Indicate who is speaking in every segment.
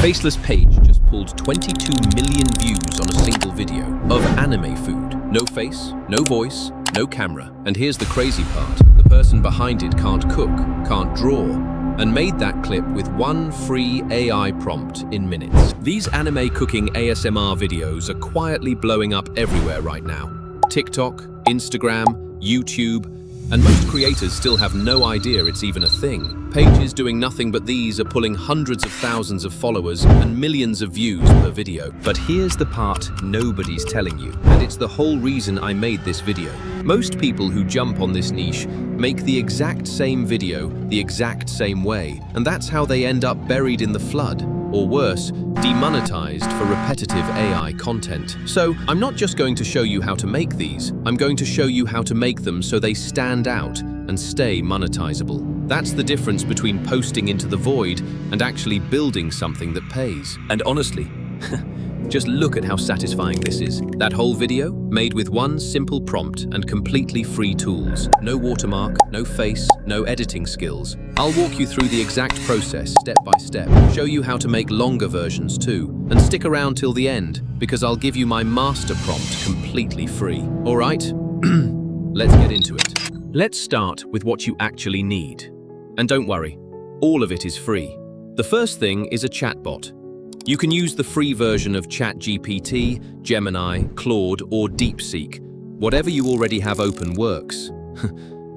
Speaker 1: Faceless page just pulled 22 million views on a single video of anime food. No face, no voice, no camera. And here's the crazy part. The person behind it can't cook, can't draw, and made that clip with one free AI prompt in minutes. These anime cooking ASMR videos are quietly blowing up everywhere right now. TikTok, Instagram, YouTube, and most creators still have no idea it's even a thing. Pages doing nothing but these are pulling hundreds of thousands of followers and millions of views per video. But here's the part nobody's telling you, and it's the whole reason I made this video. Most people who jump on this niche make the exact same video the exact same way, and that's how they end up buried in the flood, or worse, demonetized for repetitive AI content. So I'm not just going to show you how to make these, I'm going to show you how to make them so they stand out and stay monetizable. That's the difference between posting into the void and actually building something that pays. And honestly, just look at how satisfying this is. That whole video, made with one simple prompt and completely free tools. No watermark, no face, no editing skills. I'll walk you through the exact process, step by step, show you how to make longer versions too, and stick around till the end, because I'll give you my master prompt completely free. All right? Let's get into it. Let's start with what you actually need. And don't worry, all of it is free. The first thing is a chatbot. You can use the free version of ChatGPT, Gemini, Claude, or DeepSeek. Whatever you already have open works.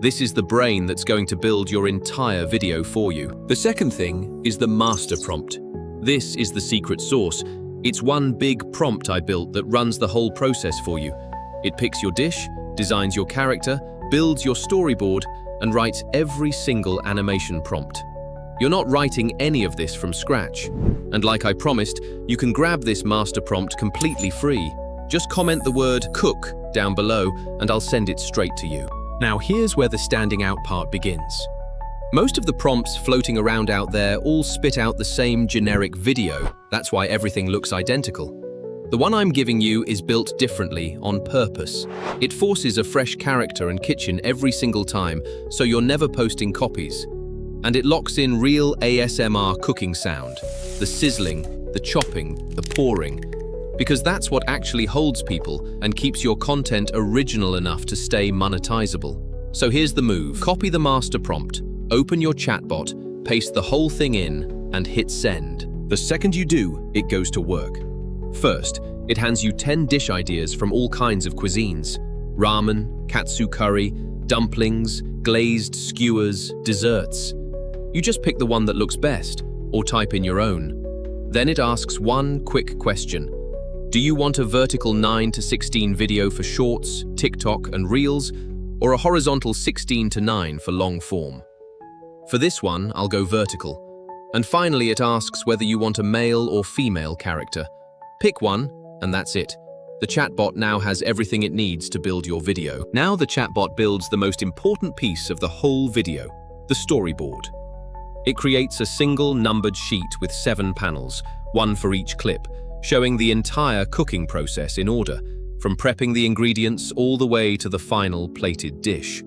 Speaker 1: This is the brain that's going to build your entire video for you. The second thing is the master prompt. This is the secret sauce. It's one big prompt I built that runs the whole process for you. It picks your dish, designs your character, builds your storyboard, and writes every single animation prompt. You're not writing any of this from scratch. And like I promised, you can grab this master prompt completely free. Just comment the word cook down below and I'll send it straight to you. Now here's where the standing out part begins. Most of the prompts floating around out there all spit out the same generic video. That's why everything looks identical. The one I'm giving you is built differently on purpose. It forces a fresh character and kitchen every single time, so you're never posting copies. And it locks in real ASMR cooking sound, the sizzling, the chopping, the pouring, because that's what actually holds people and keeps your content original enough to stay monetizable. So here's the move. Copy the master prompt, open your chatbot, paste the whole thing in, and hit send. The second you do, it goes to work. First, it hands you 10 dish ideas from all kinds of cuisines: ramen, katsu curry, dumplings, glazed skewers, desserts. You just pick the one that looks best, or type in your own. Then it asks one quick question. Do you want a vertical 9:16 video for shorts, TikTok, and Reels, or a horizontal 16:9 for long form? For this one, I'll go vertical. And finally, it asks whether you want a male or female character. Pick one, and that's it. The chatbot now has everything it needs to build your video. Now the chatbot builds the most important piece of the whole video, the storyboard. It creates a single numbered sheet with 7 panels, one for each clip, showing the entire cooking process in order, from prepping the ingredients all the way to the final plated dish.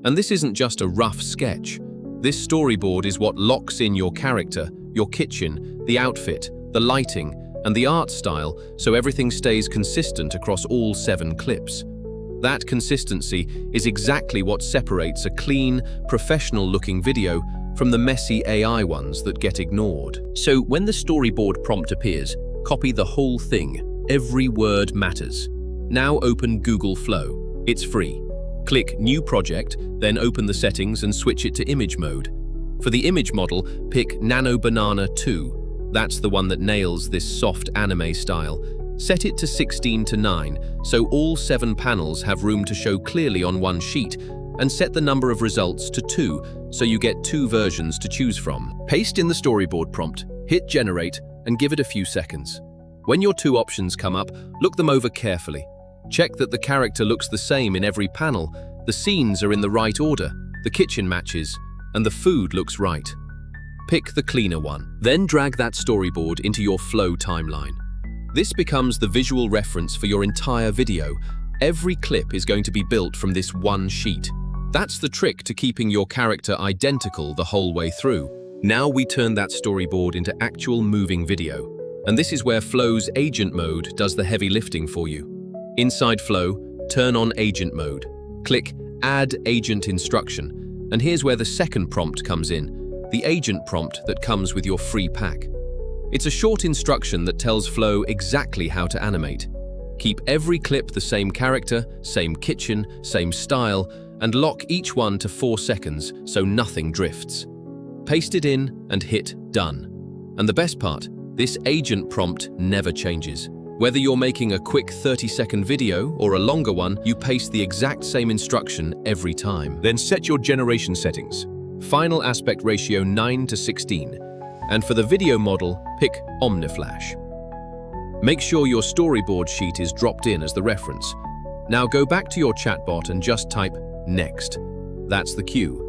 Speaker 1: And this isn't just a rough sketch. This storyboard is what locks in your character, your kitchen, the outfit, the lighting, and the art style, so everything stays consistent across all 7 clips. That consistency is exactly what separates a clean, professional-looking video from the messy AI ones that get ignored. So when the storyboard prompt appears, copy the whole thing. Every word matters. Now open Google Flow. It's free. Click New Project, then open the settings and switch it to image mode. For the image model, pick Nano Banana 2. That's the one that nails this soft anime style. Set it to 16:9, so all 7 panels have room to show clearly on one sheet, and set the number of results to 2, so you get 2 versions to choose from. Paste in the storyboard prompt, hit generate, and give it a few seconds. When your 2 options come up, look them over carefully. Check that the character looks the same in every panel, the scenes are in the right order, the kitchen matches, and the food looks right. Pick the cleaner one. Then drag that storyboard into your flow timeline. This becomes the visual reference for your entire video. Every clip is going to be built from this one sheet. That's the trick to keeping your character identical the whole way through. Now we turn that storyboard into actual moving video. And this is where Flow's agent mode does the heavy lifting for you. Inside Flow, turn on agent mode. Click Add Agent Instruction. And here's where the second prompt comes in, the agent prompt that comes with your free pack. It's a short instruction that tells Flow exactly how to animate. Keep every clip the same character, same kitchen, same style, and lock each one to 4 seconds so nothing drifts. Paste it in and hit Done. And the best part, this agent prompt never changes. Whether you're making a quick 30-second video or a longer one, you paste the exact same instruction every time.
Speaker 2: Then set your generation settings.
Speaker 1: Final aspect ratio 9:16. And for the video model, pick Omniflash. Make sure your storyboard sheet is dropped in as the reference. Now go back to your chatbot and just type Next. That's the cue.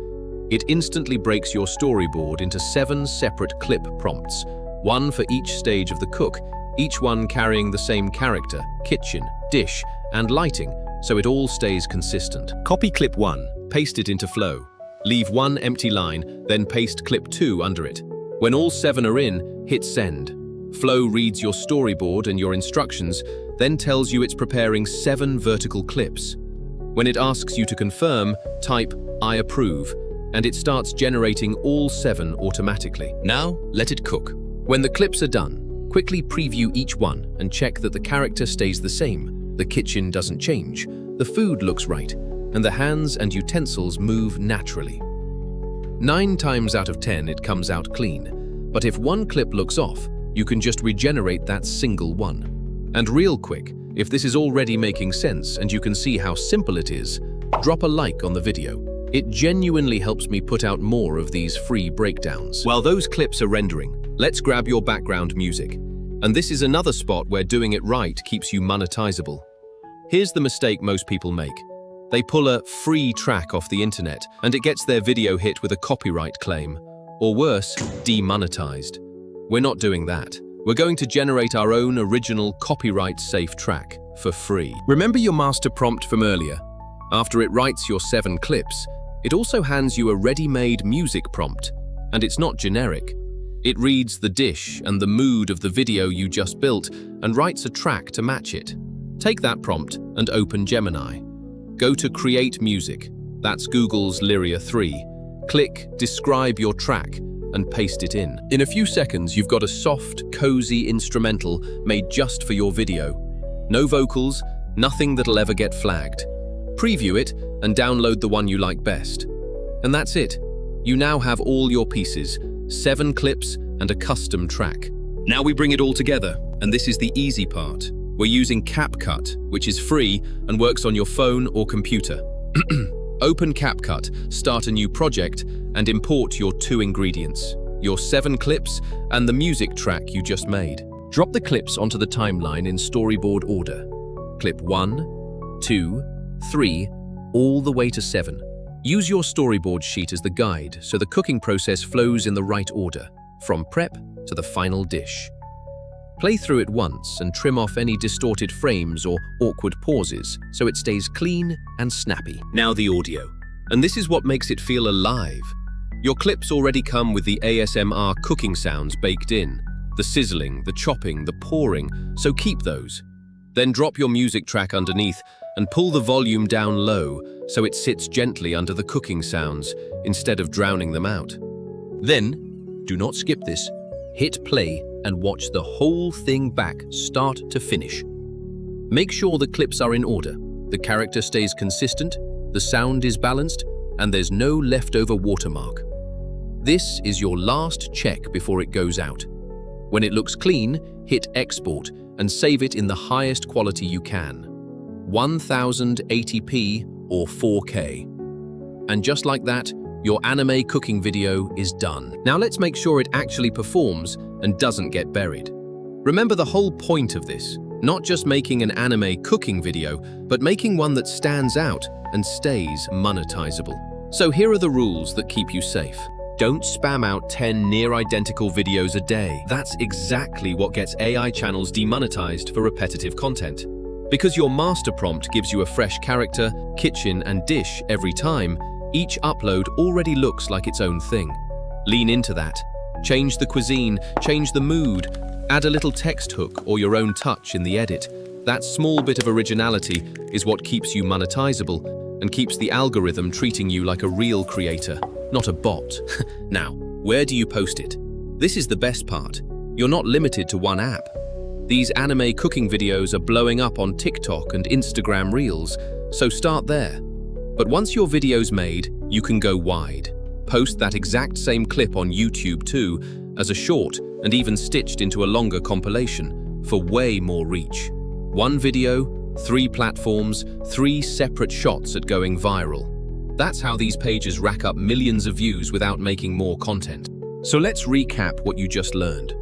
Speaker 1: It instantly breaks your storyboard into 7 separate clip prompts, one for each stage of the cook, each one carrying the same character, kitchen, dish, and lighting, so it all stays consistent.
Speaker 2: Copy clip 1.
Speaker 1: Paste it into Flow. Leave one empty line, then paste clip 2 under it. When all 7 are in, hit Send. Flow reads your storyboard and your instructions, then tells you it's preparing 7 vertical clips. When it asks you to confirm, type I approve, and it starts generating all 7 automatically. Now, let it cook. When the clips are done, quickly preview each one and check that the character stays the same, the kitchen doesn't change, the food looks right, and the hands and utensils move naturally. 9 times out of 10 it comes out clean, but if one clip looks off, you can just regenerate that single one. And real quick, if this is already making sense and you can see how simple it is, drop a like on the video. It genuinely helps me put out more of these free breakdowns. While those clips are rendering, let's grab your background music. And this is another spot where doing it right keeps you monetizable. Here's the mistake most people make. They pull a free track off the internet and it gets their video hit with a copyright claim, or worse, demonetized. We're not doing that. We're going to generate our own original copyright-safe track for free. Remember your master prompt from earlier? After it writes your 7 clips, it also hands you a ready-made music prompt, and it's not generic. It reads the dish and the mood of the video you just built and writes a track to match it. Take that prompt and open Gemini. Go to Create Music, that's Google's Lyria 3. Click Describe your track and paste it in. In a few seconds, you've got a soft, cozy instrumental made just for your video. No vocals, nothing that'll ever get flagged. Preview it and download the one you like best. And that's it. You now have all your pieces, 7 clips and a custom track. Now we bring it all together, and this is the easy part. We're using CapCut, which is free and works on your phone or computer. Open CapCut, start a new project, and import your 2 ingredients, your 7 clips and the music track you just made. Drop the clips onto the timeline in storyboard order. Clip 1, 2, 3, all the way to 7. Use your storyboard sheet as the guide so the cooking process flows in the right order, from prep to the final dish. Play through it once and trim off any distorted frames or awkward pauses so it stays clean and snappy. Now the audio. And this is what makes it feel alive. Your clips already come with the ASMR cooking sounds baked in. The sizzling, the chopping, the pouring, so keep those. Then drop your music track underneath and pull the volume down low so it sits gently under the cooking sounds instead of drowning them out. Then, do not skip this. Hit play and watch the whole thing back, start to finish. Make sure the clips are in order, the character stays consistent, the sound is balanced, and there's no leftover watermark. This is your last check before it goes out. When it looks clean, hit export and save it in the highest quality you can, 1080p or 4K. And just like that, your anime cooking video is done. Now let's make sure it actually performs and doesn't get buried. Remember the whole point of this, not just making an anime cooking video, but making one that stands out and stays monetizable. So here are the rules that keep you safe. Don't spam out 10 near-identical videos a day. That's exactly what gets AI channels demonetized for repetitive content. Because your master prompt gives you a fresh character, kitchen, and dish every time, each upload already looks like its own thing. Lean into that. Change the cuisine, change the mood, add a little text hook or your own touch in the edit. That small bit of originality is what keeps you monetizable and keeps the algorithm treating you like a real creator, not a bot. Now, where do you post it? This is the best part. You're not limited to one app. These anime cooking videos are blowing up on TikTok and Instagram Reels, so start there. But once your video's made, you can go wide. Post that exact same clip on YouTube too, as a short and even stitched into a longer compilation for way more reach. One video, 3 platforms, 3 separate shots at going viral. That's how these pages rack up millions of views without making more content. So let's recap what you just learned.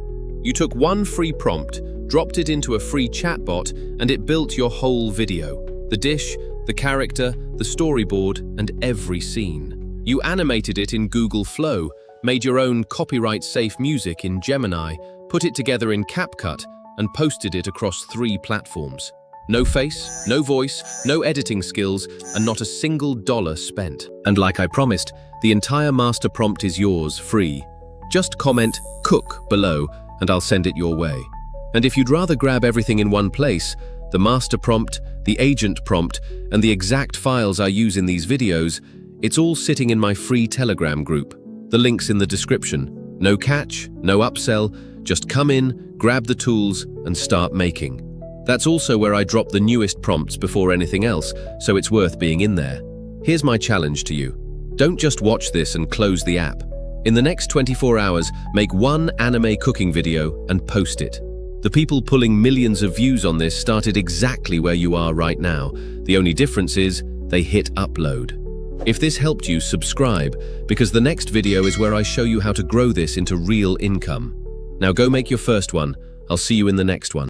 Speaker 1: You took one free prompt, dropped it into a free chatbot, and it built your whole video. The dish, the character, the storyboard, and every scene. You animated it in Google Flow, made your own copyright-safe music in Gemini, put it together in CapCut, and posted it across 3 platforms. No face, no voice, no editing skills, and not a single dollar spent.
Speaker 2: And like I promised, the entire master prompt is yours, free. Just comment "cook" below, and I'll send it your way. And if you'd rather grab everything in one place, the master prompt, the agent prompt, and the exact files I use in these videos, it's all sitting in my free Telegram group. The link's in the description. No catch, no upsell, just come in, grab the tools, and start making. That's also where I drop the newest prompts before anything else, so it's worth being in there. Here's my challenge to you. Don't just watch this and close the app. In the next 24 hours, make one anime cooking video and post it. The people pulling millions of views on this started exactly where you are right now. The only difference is they hit upload. If this helped you, subscribe, because the next video is where I show you how to grow this into real income. Now go make your first one. I'll see you in the next one.